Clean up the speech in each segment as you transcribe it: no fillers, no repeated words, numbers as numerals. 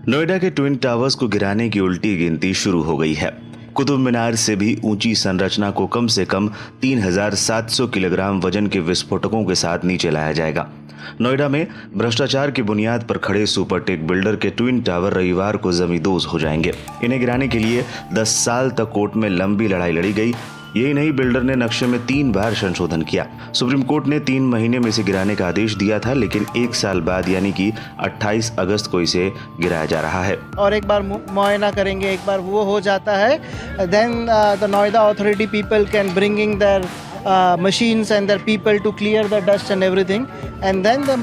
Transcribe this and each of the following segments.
नोएडा के twin towers को गिराने की उल्टी गिनती शुरू हो गई है। कुतुब मीनार से भी ऊंची संरचना को कम से कम 3,700 किलोग्राम वजन के विस्फोटकों के साथ नीचे लाया जाएगा। नोएडा में भ्रष्टाचार की बुनियाद पर खड़े सुपरटेक बिल्डर के ट्विन टावर रविवार को जमींदोज हो जाएंगे। इन्हें गिराने के लिए 10 साल तक कोर्ट में लंबी लड़ाई लड़ी गई। यही नहीं, बिल्डर ने नक्शे में 3 बार संशोधन किया। सुप्रीम कोर्ट ने 3 महीने में इसे गिराने का आदेश दिया था, लेकिन 1 साल बाद यानी कि 28 अगस्त को इसे गिराया जा रहा है। और एक बार मुआयना करेंगे, एक बार वो हो जाता है, then the Noida authority people can bringing their machines and their people to clear the dust and everything, and then the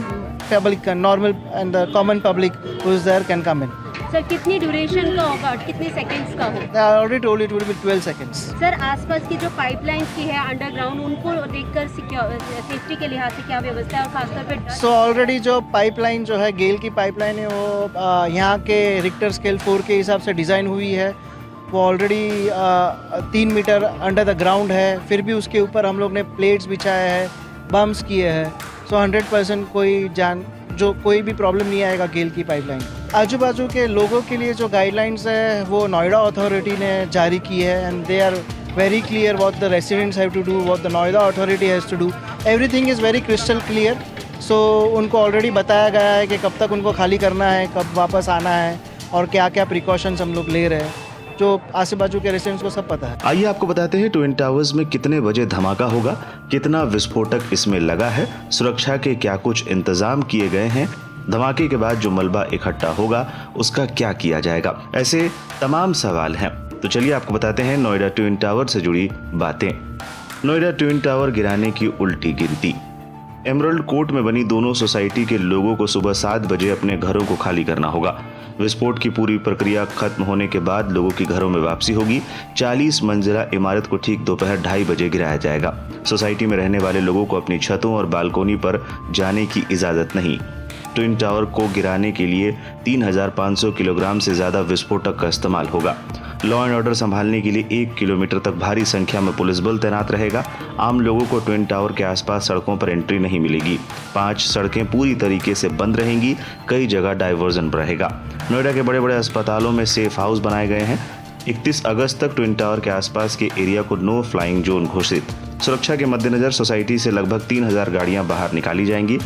public, normal and the common public who is there can come in. Sir कितनी duration का होगा, कितने seconds का होगा? I already told you it will be 12 seconds. Sir आसपास की जो pipeline की है अंडरग्राउंड, उनको देखकर सेफ्टी के लिहाज से क्या व्यवस्था है, और खासतौर पे So already जो पाइपलाइन जो है गेल की पाइपलाइन है वो यहाँ के रिक्टर स्केल 4 के हिसाब से डिज़ाइन हुई है। वो already 3 metre under the ground है, फिर भी उसके ऊपर हम लोग ने प्लेट्स बिछाए हैं, बम्प्स किए हैं। सो 100% कोई भी प्रॉब्लम नहीं आएगा गेल की पाइपलाइन। आजू बाजू के लोगों के लिए जो गाइडलाइंस है वो नोएडा अथॉरिटी ने जारी की है, and they are very clear what the residents have to do, what the Noida authority has to do. Everything is very crystal clear. So उनको ऑलरेडी बताया गया है कि कब तक उनको खाली करना है, कब वापस आना है, और क्या क्या प्रिकॉशंस हम लोग ले रहे हैं, जो आसे बाजू के रेसिडेंट्स को सब पता है। आइए आपको बताते हैं ट्विन टावर्स में कितने बजे धमाका होगा, कितना विस्फोटक इसमें लगा है, सुरक्षा के क्या कुछ इंतजाम किए गए हैं, धमाके के बाद जो मलबा इकट्ठा होगा उसका क्या किया जाएगा। ऐसे तमाम सवाल हैं। तो चलिए आपको बताते हैं नोएडा ट्विन टावर से जुड़ी बातें। नोएडा ट्विन टावर गिराने की उल्टी गिनती। एमरल्ड कोर्ट में बनी दोनों सोसाइटी के लोगों को सुबह 7 बजे अपने घरों को खाली करना होगा। विस्फोट की पूरी प्रक्रिया खत्म होने के बाद लोगों की घरों में वापसी होगी। 40 मंजिला इमारत को ठीक दोपहर 2:30 बजे गिराया जाएगा। सोसाइटी में रहने वाले लोगों को अपनी छतों और बालकोनी पर जाने की इजाजत नहीं। ट्विन टावर को गिराने के लिए 3,500 किलोग्राम से ज्यादा विस्फोटक का इस्तेमाल होगा। लॉ एंड ऑर्डर संभालने के लिए 1 किलोमीटर तक भारी संख्या में पुलिस बल तैनात रहेगा। आम लोगों को ट्विन टावर के आसपास सड़कों पर एंट्री नहीं मिलेगी। 5 सड़कें पूरी तरीके से बंद रहेंगी। कई जगह डाइवर्जन रहेगा। नोएडा के बड़े बड़े अस्पतालों में सेफ हाउस बनाए गए हैं। 31 अगस्त तक ट्विन टावर के आसपास के एरिया को नो फ्लाइंग जोन घोषित। सुरक्षा के मद्देनजर सोसाइटी से लगभग 3,000 गाड़ियां बाहर निकाली जाएंगी।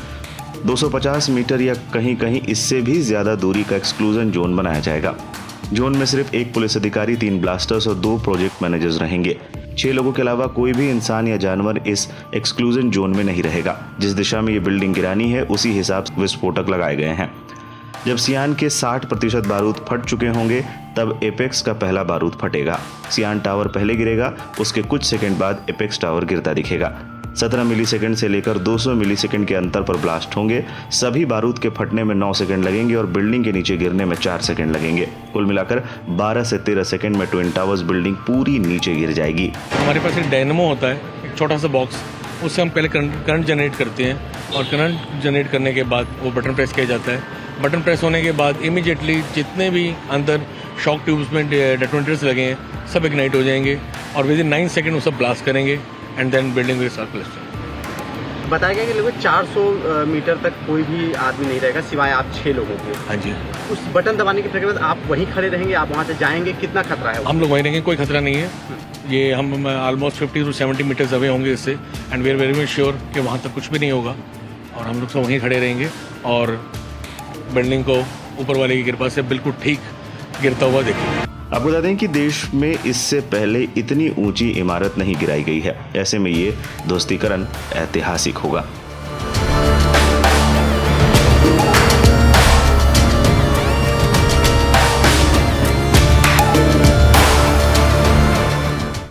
250 मीटर या कहीं कहीं इससे भी ज्यादा दूरी का एक्सक्लूजन जोन बनाया जाएगा। जोन में सिर्फ 1 पुलिस अधिकारी, 3 ब्लास्टर्स और 2 प्रोजेक्ट मैनेजर्स रहेंगे। 6 लोगों के अलावा कोई भी इंसान या जानवर इस एक्सक्लूजन जोन में नहीं रहेगा। जिस दिशा में ये बिल्डिंग गिरानी है उसी हिसाब से विस्फोटक लगाए गए हैं। जब सियान के 60% बारूद फट चुके होंगे तब एपेक्स का पहला बारूद फटेगा। सियान टावर पहले गिरेगा, उसके कुछ सेकंड बाद एपेक्स टावर गिरता दिखेगा। 17 मिलीसेकंड से लेकर 200 मिलीसेकंड के अंतर पर ब्लास्ट होंगे। सभी बारूद के फटने में 9 सेकंड लगेंगे और बिल्डिंग के नीचे गिरने में 4 सेकंड लगेंगे। कुल मिलाकर 12 से 13 सेकंड में ट्विन टावर्स बिल्डिंग पूरी नीचे गिर जाएगी। हमारे पास एक डायनेमो होता है, एक छोटा सा बॉक्स, उससे हम पहले करंट जनरेट करते हैं, और करंट जनरेट करने के बाद वो बटन प्रेस किया जाता है। बटन प्रेस होने के बाद इमीडिएटली जितने भी अंदर शॉक ट्यूब्स में डेटोनेटर्स लगे हैं सब इग्नाइट हो जाएंगे, और विद इन 9 सेकंड वो सब ब्लास्ट करेंगे, and then building will start blasting. बताया गया कि लगभग 400 मीटर तक कोई भी आदमी नहीं रहेगा सिवाय आप 6 लोगों के। हाँ जी। उस बटन दबाने की प्रक्रिया में आप वहीं खड़े रहेंगे, आप वहाँ से जाएंगे, कितना खतरा है? हम लोग वहीं रहेंगे, कोई खतरा नहीं है। ये हम ऑलमोस्ट 50 to 70 मीटर्स अवे होंगे इससे, and we are very much sure कि वहाँ तक कुछ भी नहीं होगा, और हम लोग सब वहीं खड़े रहेंगे और बिल्डिंग को ऊपर वाले की कृपा से बिल्कुल ठीक गिरता हुआ देखेंगे। आपको बता दें कि देश में इससे पहले इतनी ऊंची इमारत नहीं गिराई गई है। ऐसे में ये ध्वस्तीकरण ऐतिहासिक होगा।